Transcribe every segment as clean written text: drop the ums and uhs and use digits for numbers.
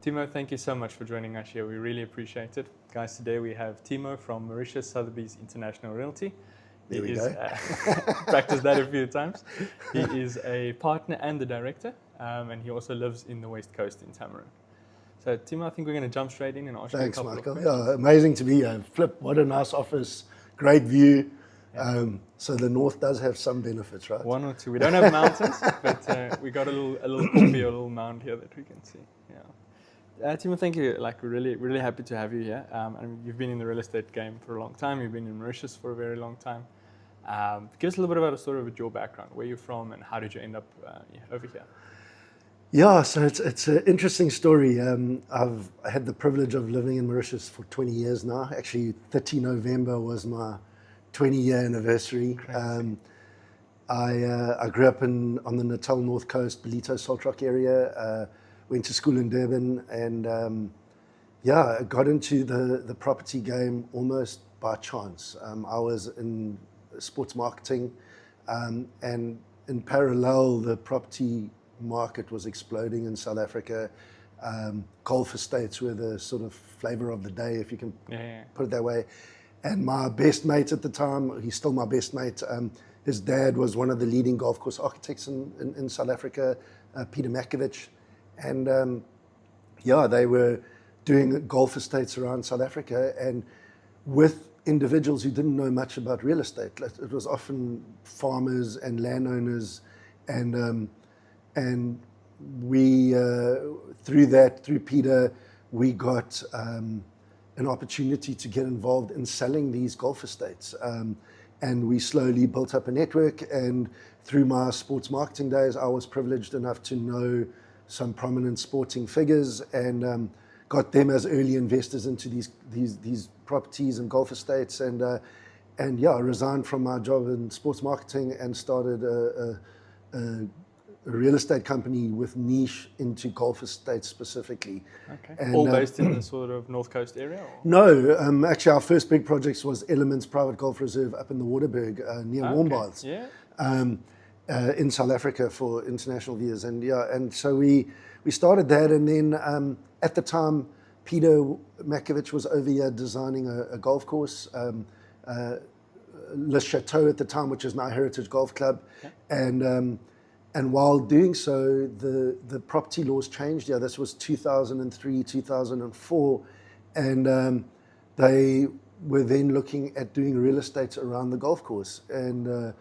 Timo, thank you so much for joining us here. We really appreciate it. Guys, today we have Timo from Mauritius, Sotheby's International Realty. There we go. Practiced that a few times. He is a partner and the director, and he also lives in the West Coast in Tamarin. So, Timo, I think we're going to jump straight in and ask you a couple of questions. Yeah, amazing to be here. Flip, what a nice office, great view. Yeah. So the north does have some benefits, right? One or two. We don't have mountains, but we got a little coffee, a little mound here that we can see. Yeah. Timo, thank you. We're really happy to have you here. And you've been in the real estate game for a long time. You've been in Mauritius for a very long time. Give us a little bit about your background, where you're from, and how did you end up over here? Yeah, so it's an interesting story. I've had the privilege of living in Mauritius for 20 years now. Actually, 30 November was my 20-year anniversary. I grew up on the Natal North Coast, Belito, Salt Rock area. Went to school in Durban, and I got into the property game almost by chance. I was in sports marketing, and in parallel, the property market was exploding in South Africa. Golf estates were the sort of flavor of the day, if you can put it that way. And my best mate at the time, he's still my best mate, his dad was one of the leading golf course architects in South Africa, Peter Makovich. And they were doing golf estates around South Africa, and with individuals who didn't know much about real estate. It was often farmers and landowners, and we through Peter, we got an opportunity to get involved in selling these golf estates, and we slowly built up a network. And through my sports marketing days, I was privileged enough to know some prominent sporting figures, and got them as early investors into these properties and golf estates, and I resigned from my job in sports marketing and started a real estate company with niche into golf estates specifically. Okay. And, all based in the sort of North Coast area? Or? No, actually our first big project was Elements Private Golf Reserve up in the Waterberg near Warmbaths. Yeah. In South Africa for international viewers, and so we started that, and then at the time Peter Makovich was over here designing a golf course, Le Chateau at the time, which is now Heritage Golf Club, and while doing so, the property laws changed. Yeah, this was 2003, 2004, and they were then looking at doing real estate around the golf course, and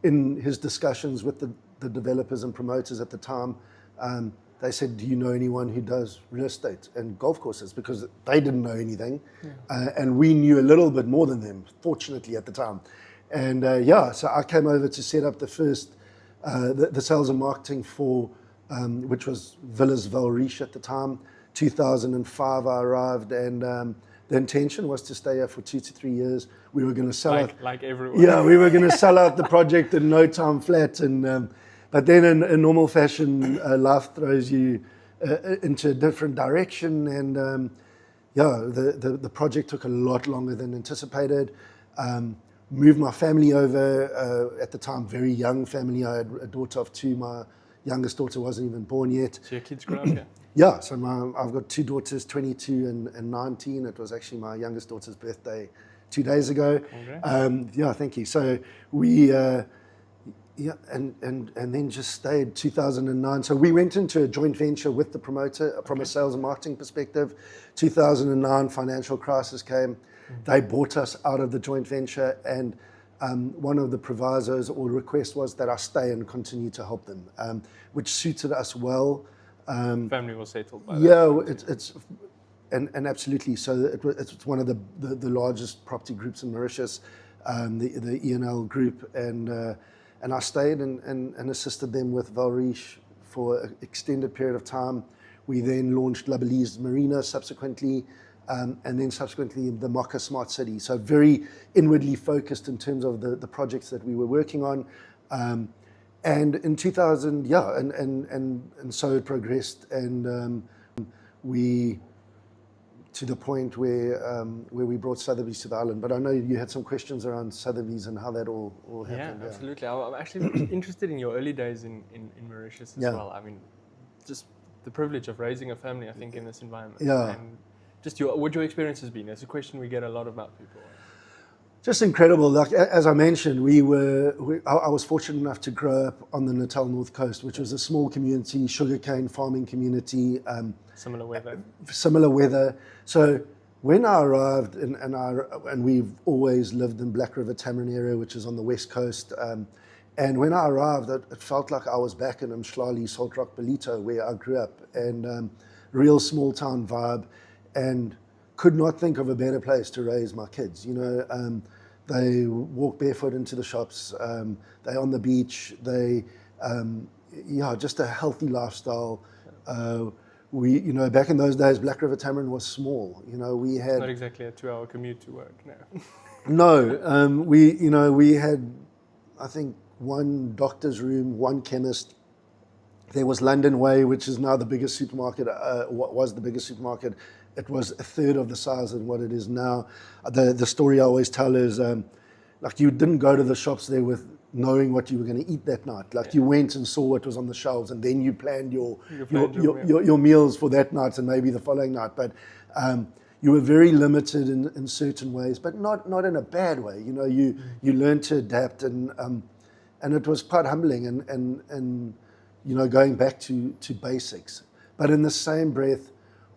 in his discussions with the developers and promoters at the time, they said, do you know anyone who does real estate and golf courses? Because they didn't know anything, and we knew a little bit more than them, fortunately, at the time. And so I came over to set up the first, the sales and marketing for, which was Villas Valriche at the time. 2005 I arrived, and the intention was to stay here for 2 to 3 years. We were going to sell out. Like everyone. Yeah, we were going to sell out the project in no time flat. And but then in normal fashion, life throws you into a different direction. And the project took a lot longer than anticipated. Moved my family over, at the time, very young family. I had a daughter of 2. My youngest daughter wasn't even born yet. So your kids grew up here? Yeah, so I've got 2 daughters, 22 and 19. It was actually my youngest daughter's birthday 2 days ago. Okay. Thank you. So we, and then just stayed 2009. So we went into a joint venture with the promoter from a sales and marketing perspective. 2009 financial crisis came. They bought us out of the joint venture, and one of the provisos or requests was that I stay and continue to help them, which suited us well. Family was settled by that. Yeah, it's and absolutely. So it's one of the largest property groups in Mauritius, the E&L group, and I stayed and assisted them with Valriche for an extended period of time. We then launched La Belize Marina subsequently, and then subsequently the Mocha Smart City. So very inwardly focused in terms of the projects that we were working on. And in 2000, and so it progressed, and we to the point where we brought Sotheby's to the island. But I know you had some questions around Sotheby's and how that all happened. Yeah, absolutely. I'm actually interested in your early days in Mauritius as well. I mean, just the privilege of raising a family, I think, in this environment. Yeah. And just what your experience has been. It's a question we get a lot about people. Just incredible. Like as I mentioned, I was fortunate enough to grow up on the Natal North Coast, which was a small community, sugarcane farming community. Similar weather. Similar weather. So when I arrived, and we've always lived in Black River Tamarin area, which is on the west coast. And when I arrived, it felt like I was back in Mshlali, Salt Rock, Belito, where I grew up, and real small town vibe, and could not think of a better place to raise my kids. You know, they walk barefoot into the shops. They're on the beach. Just a healthy lifestyle. Back in those days, Black River Tamarin was small. You know, we had not exactly a 2-hour commute to work. No. We had, I think, one doctor's room, one chemist. There was London Way, which is now the biggest supermarket. What was the biggest supermarket? It was a third of the size of what it is now. The story I always tell is, like, you didn't go to the shops there with knowing what you were going to eat that night. Like, you went and saw what was on the shelves, and then you planned your meals for that night and maybe the following night. But you were very limited in certain ways, but not in a bad way. You know, you learned to adapt, and it was quite humbling, and going back to basics. But in the same breath,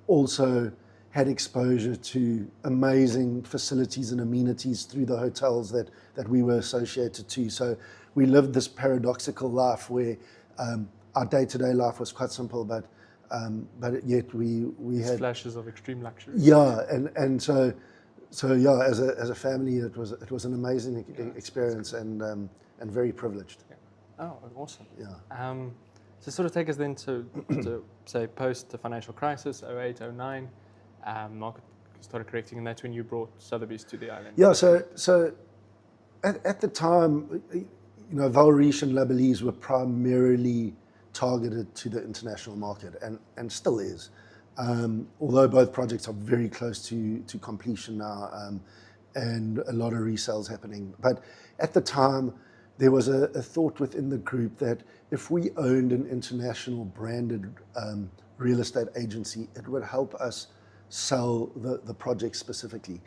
also had exposure to amazing facilities and amenities through the hotels that we were associated to. So we lived this paradoxical life where our day-to-day life was quite simple, but yet we had flashes of extreme luxury. Yeah, and so yeah, as a family, it was an amazing experience, and very privileged. Yeah. Oh, awesome. Yeah. So sort of take us then to say post the financial crisis, 08, 09, market started correcting, and that's when you brought Sotheby's to the island. Yeah, so at the time, Mauritius and Labelese were primarily targeted to the international market, and still is. Although both projects are very close to completion now, and a lot of resales happening. But at the time, there was a thought within the group that if we owned an international branded real estate agency, it would help us sell the project specifically.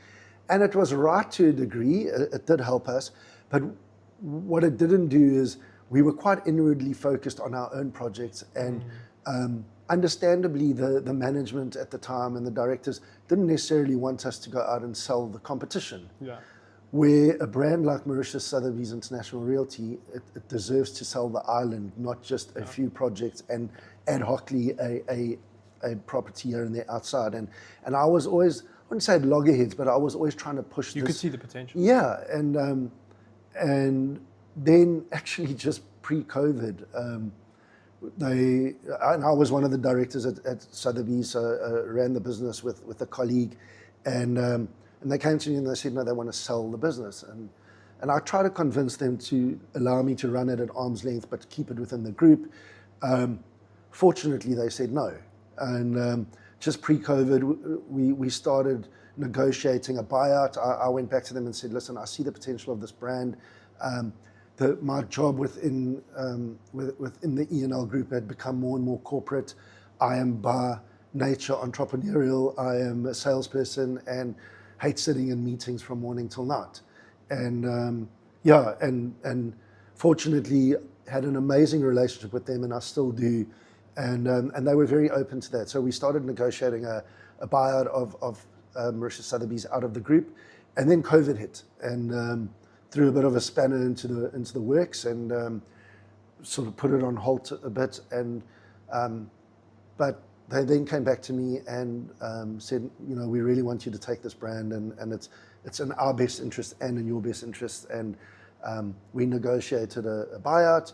And it was right to a degree. It did help us. But what it didn't do is we were quite inwardly focused on our own projects. And understandably, the management at the time and the directors didn't necessarily want us to go out and sell the competition. Yeah. Where a brand like Mauritius Sotheby's International Realty, it deserves to sell the island, not just a few projects and ad hocly a property here and there outside. And I was always, I wouldn't say loggerheads, but I was always trying to push You this. could see the potential. Yeah, and then actually just pre-COVID, and I was one of the directors at Sotheby's, ran the business with a colleague, and they came to me and they said, no, they want to sell the business. And I tried to convince them to allow me to run it at arm's length, but keep it within the group. Fortunately, they said no. And just pre-COVID, we started negotiating a buyout. I went back to them and said, listen, I see the potential of this brand. My job within the E&L group had become more and more corporate. I am by nature entrepreneurial. I am a salesperson and hate sitting in meetings from morning till night. And and fortunately had an amazing relationship with them, and I still do. And they were very open to that. So we started negotiating a buyout of Mauritius Sotheby's out of the group, and then COVID hit and threw a bit of a spanner into the works, and sort of put it on halt a bit. And but they then came back to me and said, we really want you to take this brand, and it's in our best interest and in your best interest. And we negotiated a buyout.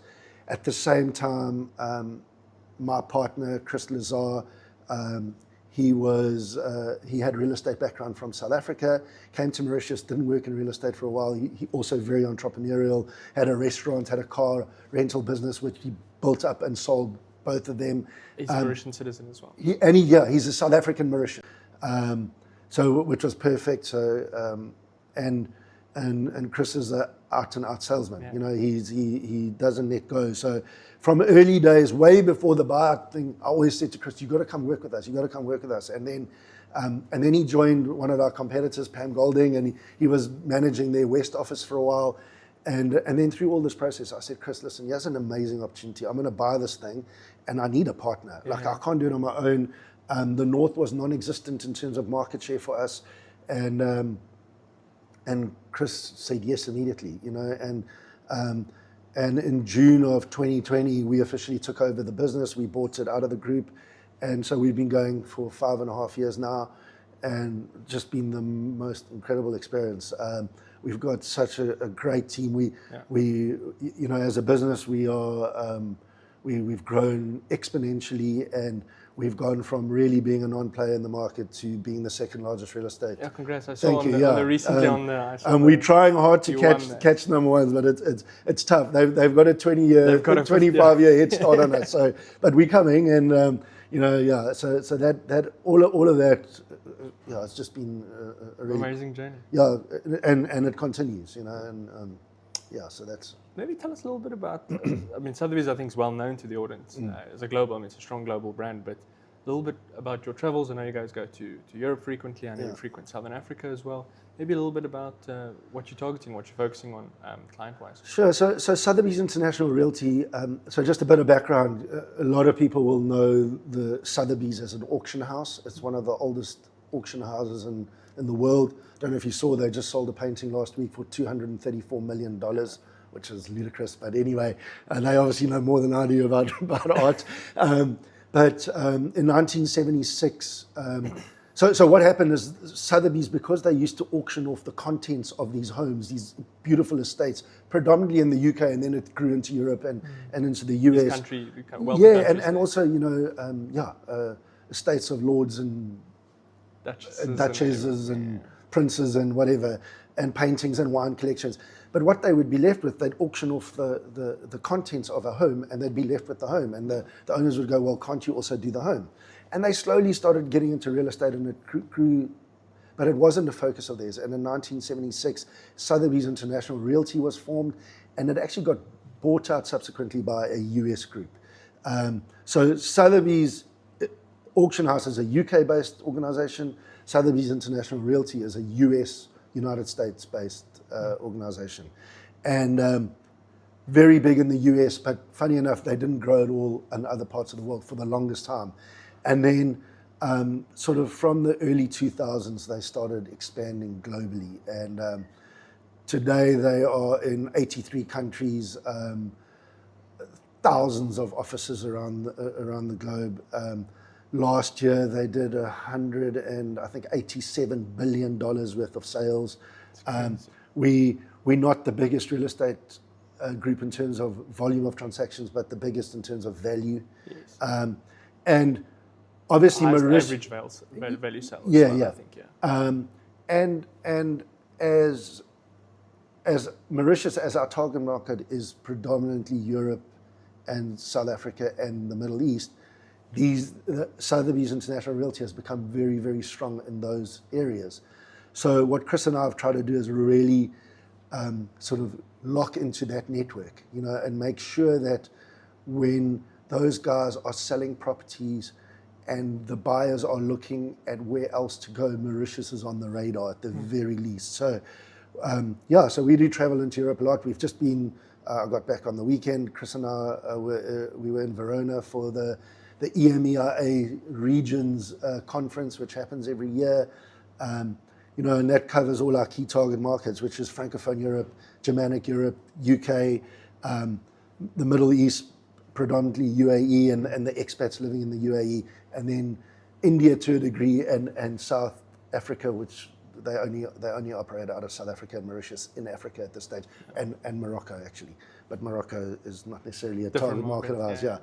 At the same time, my partner, Chris Lazar, he had real estate background from South Africa, came to Mauritius, didn't work in real estate for a while. He also very entrepreneurial, had a restaurant, had a car rental business, which he built up and sold both of them. He's a Mauritian citizen as well. He's a South African Mauritian, which was perfect. So and Chris is out and out salesman. Yeah. You know, he doesn't let go. So from early days, way before the buyout thing, I always said to Chris, "You got to come work with us. You got to come work with us." And then he joined one of our competitors, Pam Golding, and he was managing their West office for a while. And then through all this process, I said, "Chris, listen, here's an amazing opportunity. I'm going to buy this thing, and I need a partner. Like, I can't do it on my own." The North was non-existent in terms of market share for us, and Chris said yes immediately. You know, and in June of 2020, we officially took over the business. We bought it out of the group, and so we've been going for 5.5 years now, and just been the most incredible experience. We've got such a great team. We, you know, as a business, we've grown exponentially, and we've gone from really being a non-player in the market to being the second largest real estate. Yeah, congrats. I saw on the recently on the... we're trying hard to catch number ones, but it's tough. They've got a 25-year head start on us. So, but we're coming, and you know, yeah. So that all of that, yeah, it's just been a really amazing journey. Yeah, and it continues, you know, and yeah. So that's. Maybe tell us a little bit about, I mean, Sotheby's I think is well known to the audience as a global, I mean, it's a strong global brand, but a little bit about your travels. I know you guys go to Europe frequently. I know you frequent Southern Africa as well. Maybe a little bit about what you're targeting, what you're focusing on client-wise. Sure. So Sotheby's International Realty, so just a bit of background. A lot of people will know the Sotheby's as an auction house. It's one of the oldest auction houses in the world. Don't know if you saw, they just sold a painting last week for $234 million. Which is ludicrous, but anyway, they obviously know more than I do about art. But in 1976, so what happened is Sotheby's, because they used to auction off the contents of these homes, these beautiful estates, predominantly in the UK, and then it grew into Europe and into the US. And also, you know, estates of lords and duchesses and princes and whatever, and paintings and wine collections. But what they would be left with, they'd auction off the contents of a home, and they'd be left with the home. And the owners would go, "Well, can't you also do the home?" And they slowly started getting into real estate, and it grew, but it wasn't a focus of theirs. And in 1976, Sotheby's International Realty was formed, and it actually got bought out subsequently by a US group. So Sotheby's Auction House is a UK-based organization. Sotheby's International Realty is a United States-based organization, and very big in the US, but funny enough, they didn't grow at all in other parts of the world for the longest time. And then sort of from the early 2000s, they started expanding globally, and today they are in 83 countries, thousands of offices around the globe. Last year they did $187 billion worth of sales. We're not the biggest real estate group in terms of volume of transactions, but the biggest in terms of value. Yes. And obviously Mauritius, average value sales. Yeah. I think, and as Mauritius, as our target market is predominantly Europe and South Africa and the Middle East, Sotheby's International Realty has become very, very strong in those areas. So what Chris and I have tried to do is really sort of lock into that network, you know, and make sure that when those guys are selling properties and the buyers are looking at where else to go, Mauritius is on the radar at the very least. So so we do travel into Europe a lot. We've just been, I got back on the weekend. Chris and I we were in Verona for the EMEA regions conference, which happens every year. You know, and that covers all our key target markets, which is Francophone Europe, Germanic Europe, UK, the Middle East, predominantly UAE, and the expats living in the UAE, and then India to a degree, and South Africa, which they only operate out of South Africa and Mauritius in Africa at this stage, and Morocco actually, but Morocco is not necessarily a target market of ours. Yeah.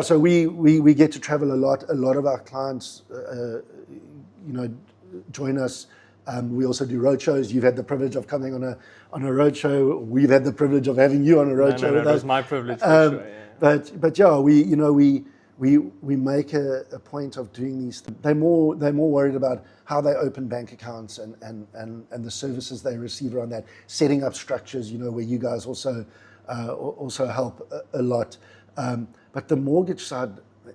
So we get to travel a lot. A lot of our clients, you know, join us. We also do roadshows. You've had the privilege of coming on a roadshow. We've had the privilege of having you on a roadshow. No, it was my privilege. For sure, yeah. But yeah, we we make a point of doing these things. They're more worried about how they open bank accounts and the services they receive around that, setting up structures, where you guys also help a lot. But the mortgage side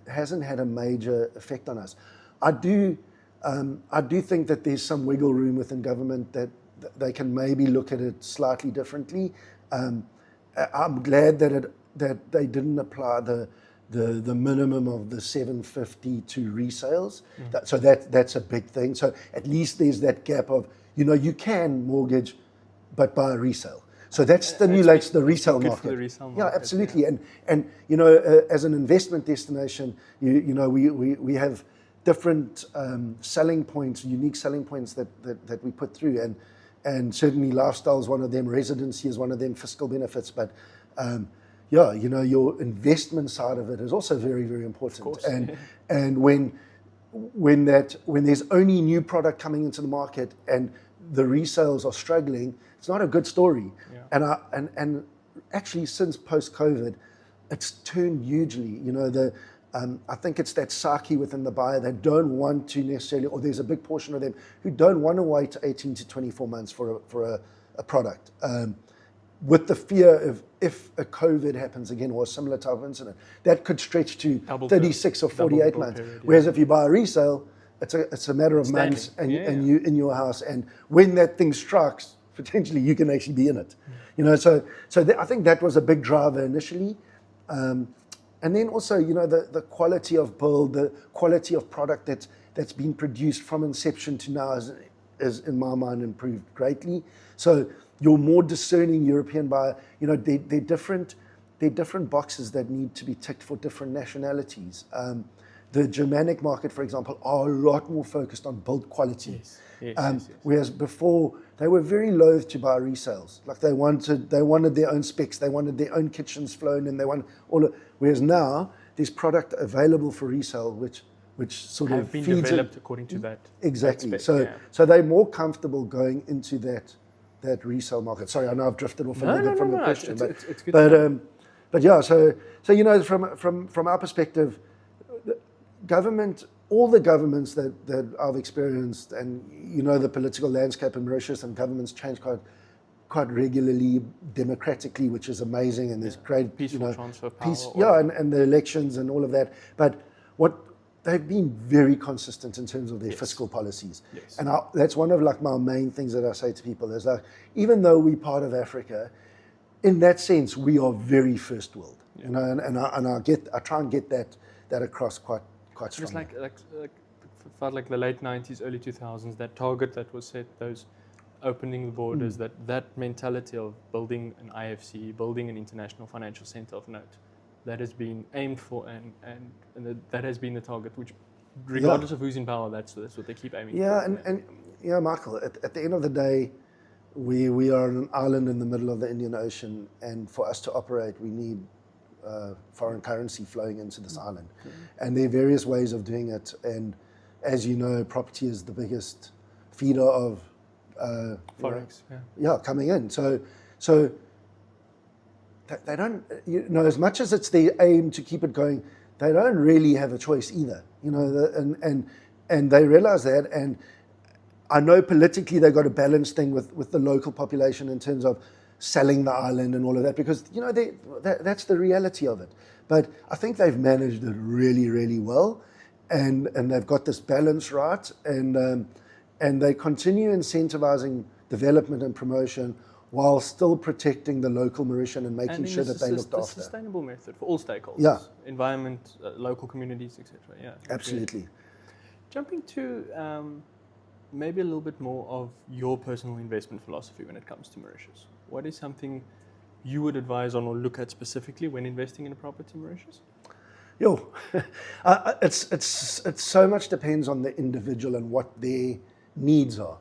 hasn't had a major effect on us. I do think that there's some wiggle room within government that they can maybe look at it slightly differently. I'm glad that they didn't apply the minimum of the 750 to resales. So that's a big thing. So at least there's that gap of, you can mortgage, but buy a resale. So that stimulates the resale market. For the resale market. Yeah, absolutely. Yeah. And as an investment destination, we have different selling points, unique selling points that we put through, and certainly lifestyle is one of them, residency is one of them, fiscal benefits, but your investment side of it is also very, very important. Of course. And when there's only new product coming into the market and the resales are struggling, it's not a good story. Yeah. And actually since post-COVID, it's turned hugely. I think it's that psyche within the buyer that don't want to necessarily, or there's a big portion of them who don't want to wait 18 to 24 months for a product. With the fear of, if a COVID happens again or a similar type of incident, that could stretch to 36 or 48 months. Period, yeah. Whereas if you buy a resale, it's a matter of months, and you in your house, and when that thing strikes, potentially you can actually be in it. So I think that was a big driver initially. And then also, the quality of build, the quality of product that's been produced from inception to now is in my mind improved greatly. So your more discerning European buyer, they're different boxes that need to be ticked for different nationalities. The Germanic market, for example, are a lot more focused on build quality. Yes. Whereas before, they were very loath to buy resales. Like they wanted their own specs, they wanted their own kitchens flown, and they wanted whereas now there's product available for resale, which sort of been feeds developed according to that. Exactly. That spec, so they're more comfortable going into that resale market. Sorry, I know I've drifted off a little bit from the question, it's good. But yeah, so from our perspective, government, all the governments that I've experienced, and the political landscape in Mauritius, and governments change quite regularly, democratically, which is amazing, and there's great peaceful transfer of power. And the elections and all of that. But they've been very consistent in terms of their fiscal policies. Yes. And that's one of my main things that I say to people is even though we're part of Africa, in that sense we are very first world. And I try and get that across quite strongly. Just felt like the late 90s, early 2000s, that target that was set, those opening the borders, that mentality of building an IFC, building an international financial center of note, that has been aimed for, and that has been the target, which regardless of who's in power, that's what they keep aiming for. And Michael, at the end of the day, we are on an island in the middle of the Indian Ocean, and for us to operate, we need foreign currency flowing into this island. And there are various ways of doing it, and as you know, property is the biggest feeder of Forex, coming in. So they don't, as much as it's their aim to keep it going, they don't really have a choice either. And they realize that. And I know politically they've got a balanced thing with the local population in terms of selling the island and all of that, because that's the reality of it. But I think they've managed it really, really well, and they've got this balance right, and they continue incentivizing development and promotion while still protecting the local Mauritian and making sure that they looked after. It's a sustainable method for all stakeholders. Yeah. Environment, local communities, etc. Yeah. Absolutely. Jumping to maybe a little bit more of your personal investment philosophy when it comes to Mauritius. What is something you would advise on or look at specifically when investing in a property in Mauritius? It's so much depends on the individual and what their needs are.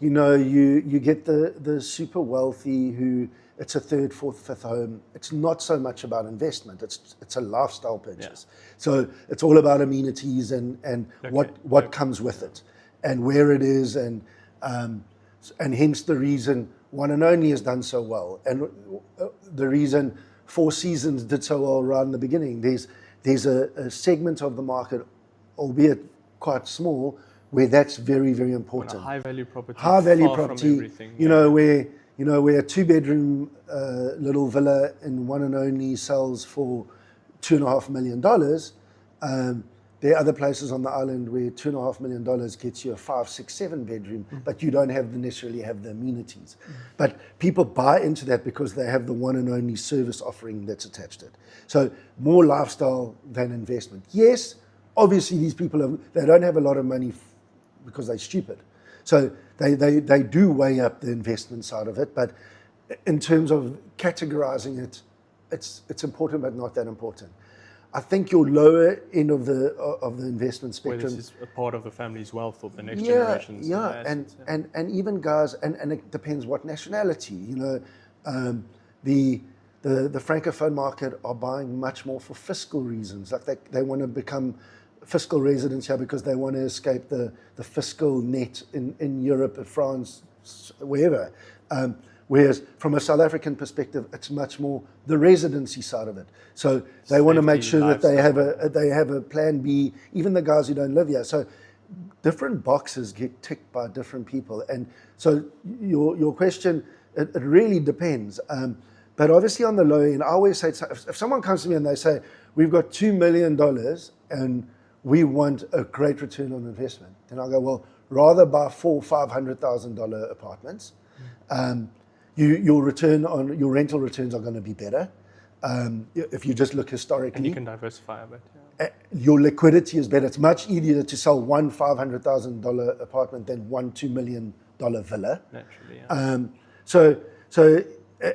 You get the super wealthy who it's a third, fourth, fifth home. It's not so much about investment. It's a lifestyle purchase. Yeah. So it's all about amenities and what comes with it, and where it is, and hence the reason One and Only has done so well, and the reason Four Seasons did so well right in the beginning. There's there's a segment of the market, albeit quite small, where that's very, very important. High value property, High value far property, from everything. where a 2-bedroom little villa in one and only sells for $2.5 million. There are other places on the island where $2.5 million gets you a 5, 6, 7-bedroom, but you don't necessarily have the amenities. But people buy into that because they have the one and only service offering that's attached to it. So more lifestyle than investment. Yes, obviously these people they don't have a lot of money because they're stupid. So they do weigh up the investment side of it, but in terms of categorizing it, it's important but not that important. I think your lower end of the investment spectrum, where this is a part of the family's wealth or the next generation's assets, and even guys, and it depends what nationality. The francophone market are buying much more for fiscal reasons. Like they want to become fiscal residents here because they want to escape the fiscal net in Europe, France, wherever. Whereas from a South African perspective, it's much more the residency side of it. So they want to make sure that they have a plan B, even the guys who don't live here. So different boxes get ticked by different people. And so your question, it really depends. But obviously on the low end, I always say, if someone comes to me and they say, we've got $2 million and we want a great return on investment, then I'll go, well, rather buy 400,000, $500,000 apartments. Your rental returns are going to be better. If you just look historically. And you can diversify a bit. Yeah. Your liquidity is better. It's much easier to sell one $500,000 apartment than one $2 million villa. Naturally, yeah. So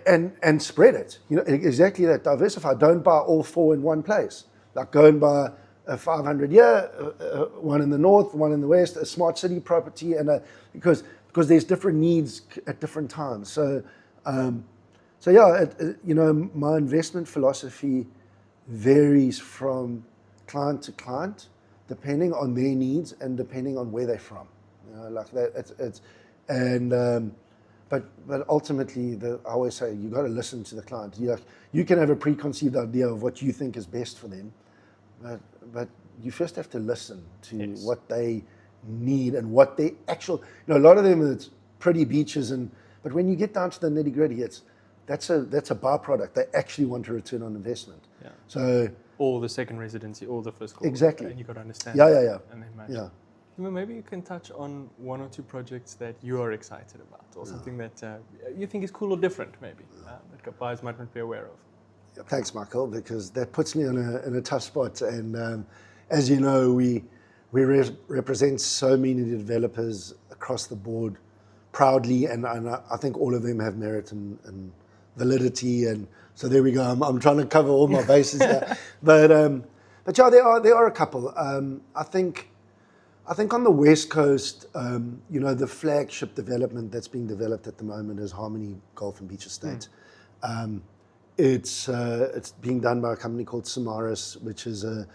and spread it. Exactly that. Diversify. Don't buy all 4 in one place. Like go and buy a 500 here, one in the north, one in the west, a smart city property, and because there's different needs at different times. So my investment philosophy varies from client to client, depending on their needs and depending on where they're from. Like that. But ultimately, I always say you got to listen to the client. You can have a preconceived idea of what you think is best for them, but you first have to listen to what they need and what they actual. A lot of them it's pretty beaches, but when you get down to the nitty gritty, that's a byproduct. They actually want a return on investment. Yeah. So all the second residency, all the fiscal. Exactly. And you got to understand. Yeah. And then match. Yeah. Maybe you can touch on 1 or 2 projects that you are excited about, or something that you think is cool or different, maybe that buyers might not be aware of. Thanks, Michael, because that puts me in a tough spot. And as you know, we represent so many developers across the board proudly, and I think all of them have merit and validity. And so there we go. I'm trying to cover all my bases here, but yeah, there are a couple. I think on the West Coast, the flagship development that's being developed at the moment is Harmony Golf and Beach Estate. It's being done by a company called Samaras, which is a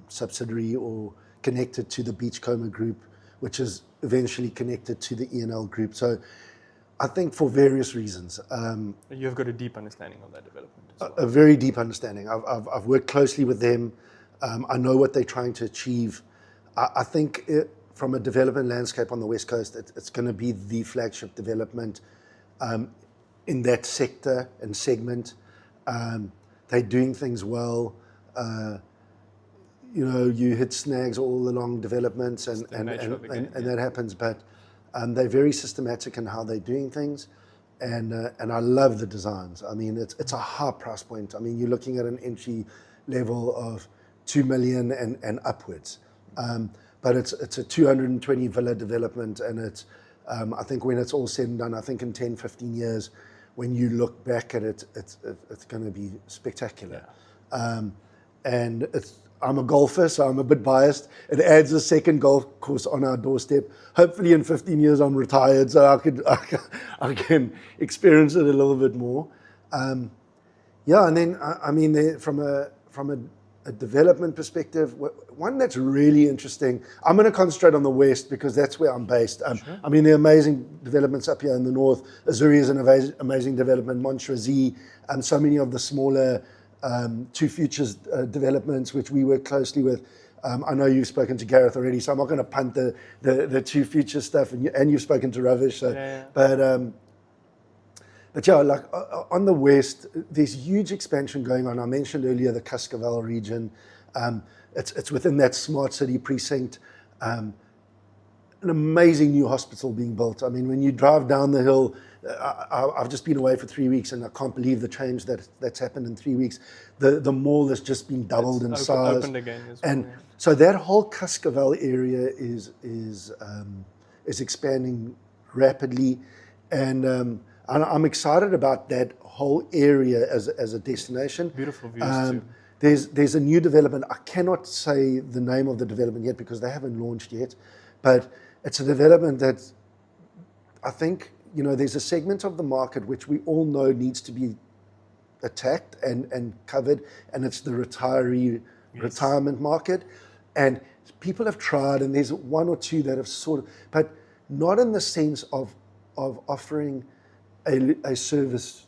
subsidiary or connected to the Beachcomber Group, which is eventually connected to the E&L Group. So I think for various reasons. You've got a deep understanding of that development as well. A very deep understanding. I've worked closely with them. I know what they're trying to achieve. I think from a development landscape on the West Coast, it's going to be the flagship development in that sector and segment. They're doing things well. You hit snags all along developments and that happens, but they're very systematic in how they're doing things, and I love the designs. I mean, it's a high price point. I mean, you're looking at an entry level of 2 million and upwards. But it's a 220 villa development, and it's I think when it's all said and done, I think in 10, 15 years, when you look back at it, it's going to be spectacular. Yeah. And I'm a golfer, so I'm a bit biased. It adds a second golf course on our doorstep. Hopefully in 15 years I'm retired, so I can experience it a little bit more. And then I mean, from a development perspective, one that's really interesting. I'm going to concentrate on the West because that's where I'm based. Sure. I mean, there are amazing developments up here in the North. Azuri is an amazing development, Montrezee, and so many of the smaller Two Futures developments, which we work closely with. I know you've spoken to Gareth already, so I'm not going to punt the Two Futures stuff, and you've spoken to Ravish. So, but yeah, like on the west, there's huge expansion going on. I mentioned earlier the Cascavel region. It's within that smart city precinct. An amazing new hospital being built. I mean, when you drive down the hill, I've just been away for 3 weeks, and I can't believe the change that's happened in 3 weeks. The mall has just been doubled in size. Opened again as well, and so that whole Cascavel area is expanding rapidly, and I'm excited about that whole area as a destination. Beautiful views too. There's a new development. I cannot say the name of the development yet because they haven't launched yet, but it's a development that I think, there's a segment of the market which we all know needs to be attacked and covered, and it's the retirement market. And people have tried, and there's one or two that have but not in the sense of offering a service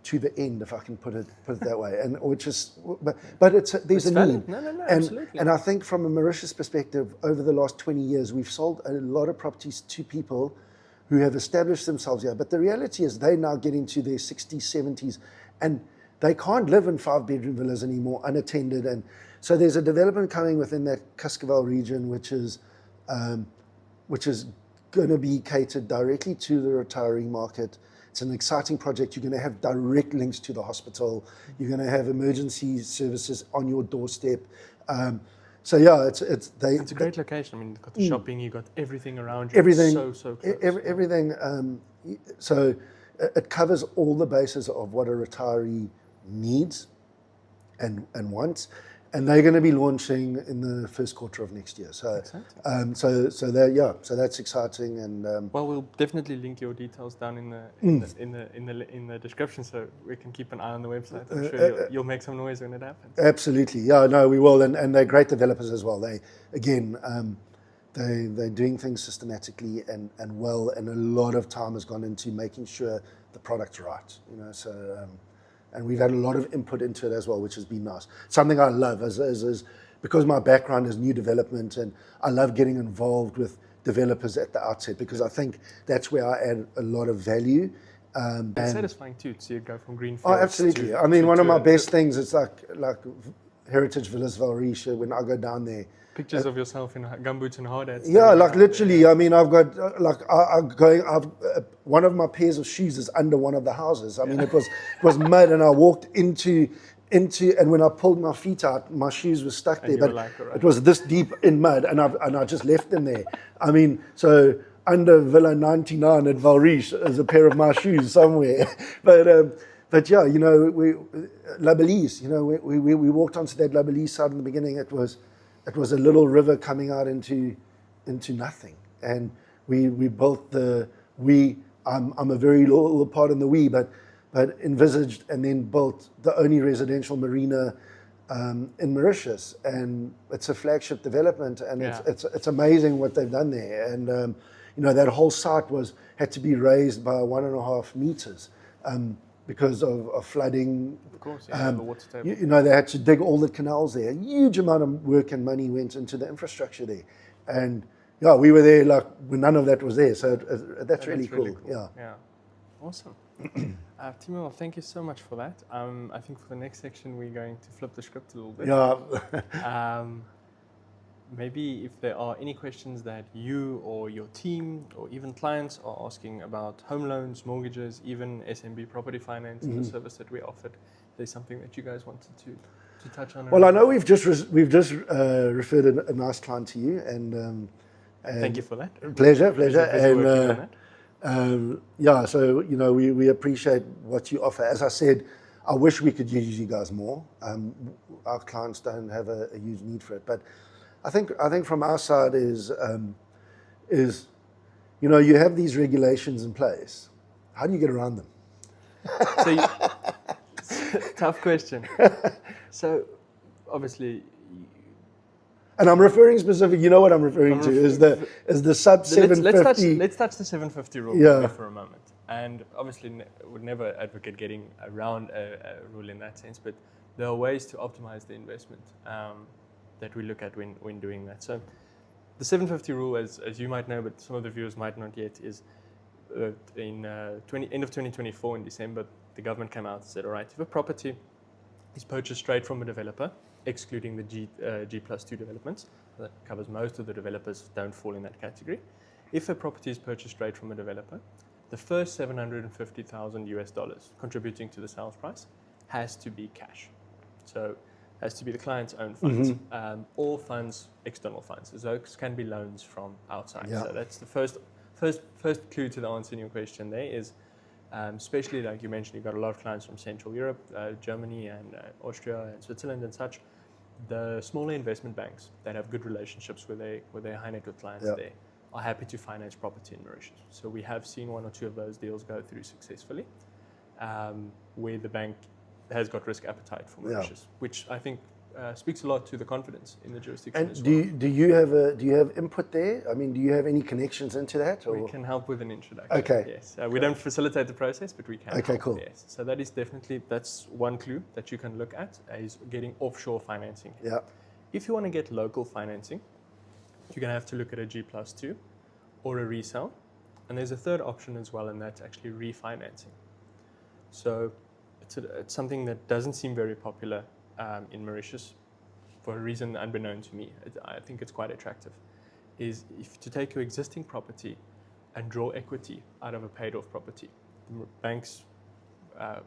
to the end, if I can put it that way, and which is, but there's a need. No, absolutely. And I think from a Mauritius perspective, over the last 20 years, we've sold a lot of properties to people who have established themselves here. But the reality is they now get into their 60s, 70s, and they can't live in 5-bedroom villas anymore, unattended. And so there's a development coming within that Cascavel region, which is going to be catered directly to the retiree market. It's an exciting project. You're going to have direct links to the hospital. You're going to have emergency services on your doorstep. So yeah, it's a great location. I mean, you've got the shopping, you've got everything around you. Everything, it's so close. Everything. So it covers all the bases of what a retiree needs and wants. And they're going to be launching in the first quarter of next year. So, so that's exciting. And well, we'll definitely link your details down in the description, so we can keep an eye on the website. I'm sure you'll make some noise when it happens. Absolutely, yeah, no, we will, and they're great developers as well. They're doing things systematically and well, and a lot of time has gone into making sure the product's right. So. And we've had a lot of input into it as well, which has been nice. Something I love is because my background is new development, and I love getting involved with developers at the outset, because I think that's where I add a lot of value. It's satisfying too to see it go from greenfield. Oh, absolutely. I mean, one of my best things is like Heritage Villas Mauritius. When I go down there, pictures of yourself in gumboots and hard hats. Yeah, like literally. I mean, I've got one of my pairs of shoes is under one of the houses. I mean, it was mud, and I walked into, and when I pulled my feet out, my shoes were stuck there. But it was this deep in mud, and I just left them there. I mean, so under Villa 99 at Mauritius is a pair of my shoes somewhere. But yeah, La Belize. We walked onto that La Belize side in the beginning. It was a little river coming out into nothing, and we built I'm a very little part in the but envisaged and then built the only residential marina in Mauritius, and it's a flagship development, and it's amazing what they've done there, and that whole site had to be raised by 1.5 meters because of flooding. Of course, the water table. They had to dig all the canals there. A huge amount of work and money went into the infrastructure there, and yeah, we were there like when none of that was there. So that's really cool. Yeah. Awesome. Timo, thank you so much for that. I think for the next section we're going to flip the script a little bit. Yeah. Maybe if there are any questions that you or your team or even clients are asking about home loans, mortgages, even SMB property finance, and the service that we offered, there's something that you guys wanted to touch on. Well, I know we've just referred a nice client to you, and thank you for that. Pleasure. And so we appreciate what you offer. As I said, I wish we could use you guys more. Our clients don't have a huge need for it, but I think from our side is you have these regulations in place. How do you get around them? Tough question. So obviously. And I'm referring specific. You know what I'm referring to is the sub 750. Let's touch the 750 rule for a moment. And obviously, would never advocate getting around a rule in that sense. But there are ways to optimize the investment that we look at when doing that. So the 750 rule, as you might know, but some of the viewers might not yet, is end of 2024 in December, the government came out and said, all right, if a property is purchased straight from a developer, excluding the G+2 developments, that covers most of the developers, don't fall in that category. If a property is purchased straight from a developer, the first $750,000 contributing to the sales price has to be cash. So has to be the client's own funds. All funds, external funds. Those can be loans from outside. Yeah. So that's the first clue to the answer in your question there is, especially like you mentioned, you've got a lot of clients from Central Europe, Germany and Austria and Switzerland and such. The smaller investment banks that have good relationships with their high net worth clients there are happy to finance property in Mauritius. So we have seen one or two of those deals go through successfully, where the bank has got risk appetite for Mauritius, which I think speaks a lot to the confidence in the jurisdiction And as well. do you have input there? I mean, do you have any connections into that? Or? We can help with an introduction. Okay. Yes. We don't facilitate the process, but we can. Okay, help, cool. Yes. So that is definitely, that's one clue that you can look at, is getting offshore financing. Yeah. If you want to get local financing, you're going to have to look at a G+2 or a resale. And there's a third option as well, and that's actually refinancing. So it's something that doesn't seem very popular in Mauritius for a reason unbeknown to me. I think it's quite attractive, is if to take your existing property and draw equity out of a paid-off property. The banks are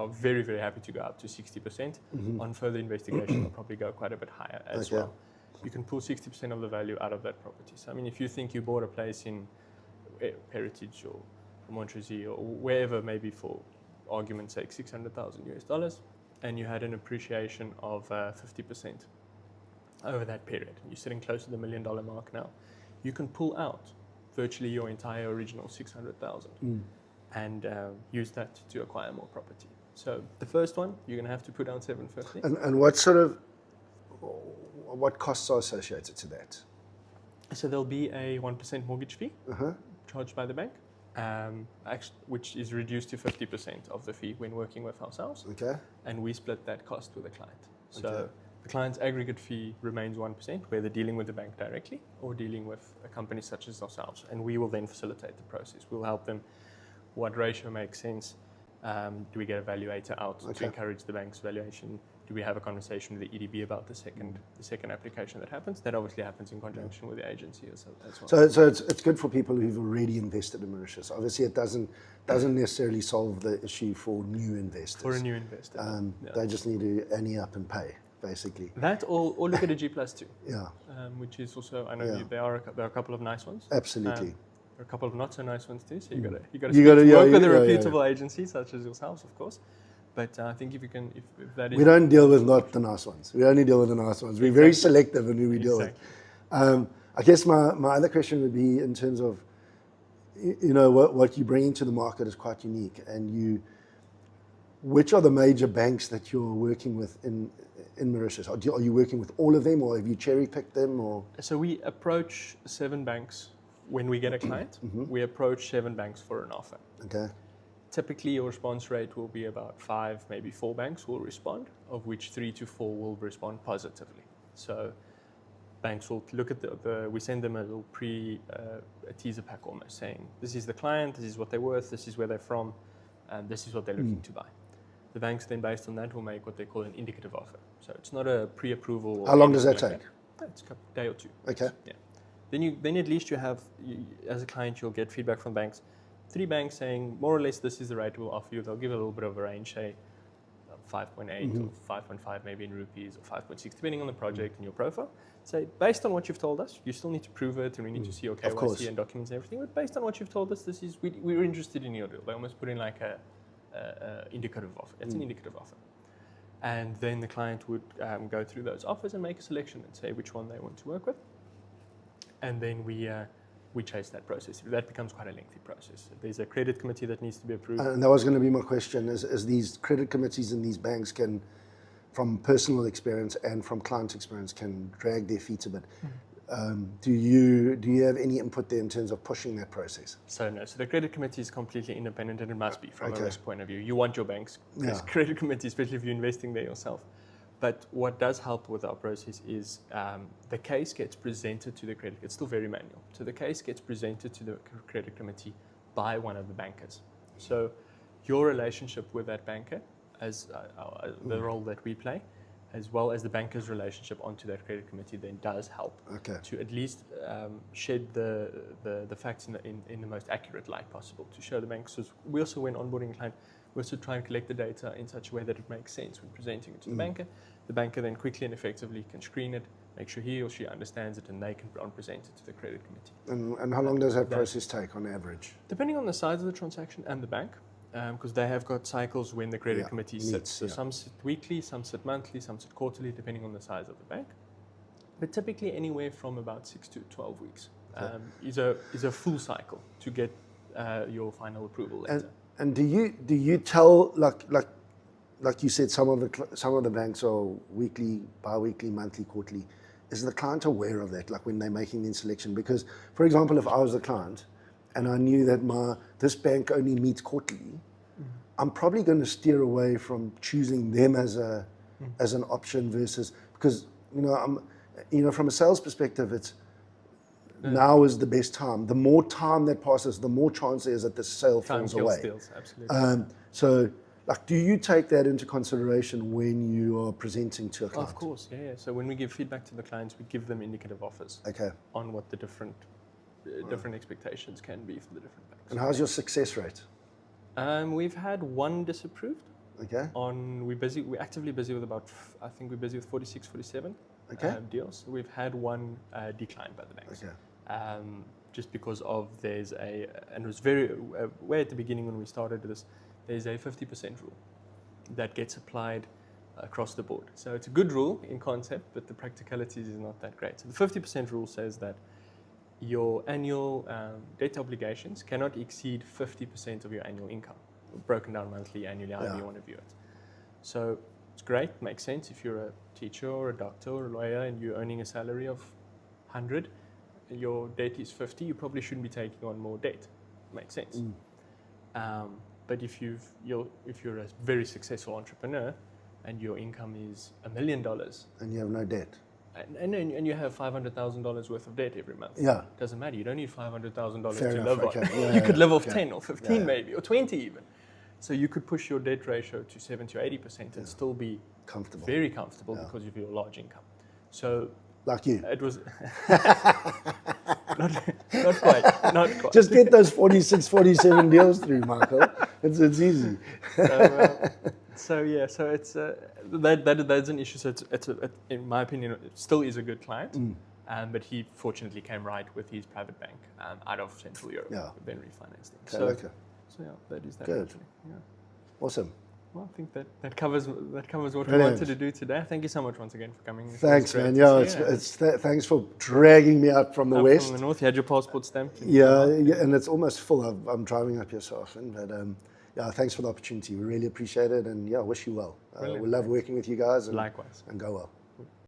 very, very happy to go up to 60%. On further investigation, they'll probably go quite a bit higher as well. You can pull 60% of the value out of that property. So, I mean, if you think you bought a place in Heritage or Montreuil or wherever, maybe for argument's sake, $600,000, and you had an appreciation of 50% over that period, you're sitting close to the $1 million mark now, you can pull out virtually your entire original 600,000 and use that to acquire more property. So the first one, you're going to have to put down 750. And what costs are associated to that? So there'll be a 1% mortgage fee charged by the bank, which is reduced to 50% of the fee when working with ourselves. Okay. And we split that cost with the client. So the client's aggregate fee remains 1%, whether dealing with the bank directly or dealing with a company such as ourselves. And we will then facilitate the process. We'll help them. What ratio makes sense? Do we get a valuator out to encourage the bank's valuation? Do we have a conversation with the EDB about the second application that happens? That obviously happens in conjunction with the agency as well. So it's good for people who've already invested in Mauritius. Obviously, it doesn't necessarily solve the issue for new investors. For a new investor, they just need to ante up and pay, basically. That or look at a G+2. Yeah. Which is also, I know there are a couple of nice ones. Absolutely. There are a couple of not so nice ones too. So you got to work with a reputable agency such as yourselves, of course. But I think if that is... We don't deal with not the nice ones. We only deal with the nice ones. We're very selective in who we deal with. I guess my other question would be in terms of, what you bring into the market is quite unique. And which are the major banks that you're working with in Mauritius? Are you working with all of them, or have you cherry-picked them? Or? So we approach 7 banks when we get a client. We approach 7 banks for an offer. Okay. Typically, your response rate will be about 5, maybe 4 banks will respond, of which 3 to 4 will respond positively. So banks will look at we send them a little a teaser pack almost saying, this is the client, this is what they're worth, this is where they're from, and this is what they're looking to buy. The banks then, based on that, will make what they call an indicative offer. So it's not a pre-approval. How long does that take? It's a day or 2. Okay. Yeah. Then at least as a client, you'll get feedback from banks. 3 banks saying more or less this is the rate we'll offer you. They'll give a little bit of a range, say 5.8 or 5.5 maybe in rupees, or 5.6 depending on the project and your profile. Say based on what you've told us, you still need to prove it, and we need to see your KYC and documents and everything. But based on what you've told us, we're interested in your deal. They almost put in like a indicative offer. It's an indicative offer, and then the client would go through those offers and make a selection and say which one they want to work with, and then we chase that process. That becomes quite a lengthy process. There's a credit committee that needs to be approved. And that was going to be my question, is these credit committees in these banks from personal experience and from client experience, can drag their feet a bit. Do you have any input there in terms of pushing that process? So no, so the credit committee is completely independent, and it must be from Okay. a risk point of view. You want your bank's Yeah. credit committee, especially if you're investing there yourself. But what does help with our process is the case gets presented to the credit. It's still very manual. So the case gets presented to the credit committee by one of the bankers. So your relationship with that banker, as the role that we play, as well as the banker's relationship onto that credit committee, then does help to at least shed the facts in the most accurate light possible to show the bank. So we also, when onboarding a client, we also try and collect the data in such a way that it makes sense when presenting it to the banker. The banker then quickly and effectively can screen it, make sure he or she understands it, and they can present it to the credit committee. And how long does that process take on average? Depending on the size of the transaction and the bank, because they have got cycles when the credit committee sits. So some sit weekly, some sit monthly, some sit quarterly, depending on the size of the bank. But typically anywhere from about 6 to 12 weeks is a full cycle to get your final approval letter. And do you tell, like you said, some of the banks are weekly, bi-weekly, monthly, quarterly. Is the client aware of that, like when they're making the selection? Because, for example, if I was a client and I knew that this bank only meets quarterly, I'm probably going to steer away from choosing them as an option versus, because from a sales perspective, it's now is the best time. The more time that passes, the more chance there is that the sale falls away. Steals, absolutely. So, do you take that into consideration when you are presenting to a client? Of course, yeah. So when we give feedback to the clients, we give them indicative offers on what the different expectations can be for the different banks. And how's your success rate? We've had one disapproved. Okay. We're actively busy with I think we're busy with 46, 47 deals. We've had one declined by the banks. Okay. Just because of and it was very, way at the beginning when we started this, there's a 50% rule that gets applied across the board. So it's a good rule in concept, but the practicalities is not that great. So the 50% rule says that your annual debt obligations cannot exceed 50% of your annual income, broken down monthly, annually, however you want to view it. So it's great, makes sense. If you're a teacher or a doctor or a lawyer and you're earning a salary of 100, your debt is 50, you probably shouldn't be taking on more debt. Makes sense. But if you're a very successful entrepreneur and your income is $1 million and you have no debt, and you have $500,000 worth of debt every month, doesn't matter. You don't need $500,000 to live on. You could live off 10 or 15 maybe, or 20 even. So you could push your debt ratio to 70 or 80% and still be comfortable, very comfortable because of your large income. So like you, it was not quite. Just get those 46, 47 deals through, Michael. It's easy. So it's that's an issue. So it's in my opinion, it still is a good client. But he fortunately came right with his private bank out of Central Europe. Then refinanced it. So that is that. Good. Actually. Yeah. Awesome. Well, I think that covers what we wanted to do today. Thank you so much once again for coming. Thanks, man. Thanks for dragging me out from the west. From the north, you had your passport stamped. Yeah, and it's almost full. I'm driving up here so often, but thanks for the opportunity. We really appreciate it, and wish you well. We love working with you guys. Likewise. And go well.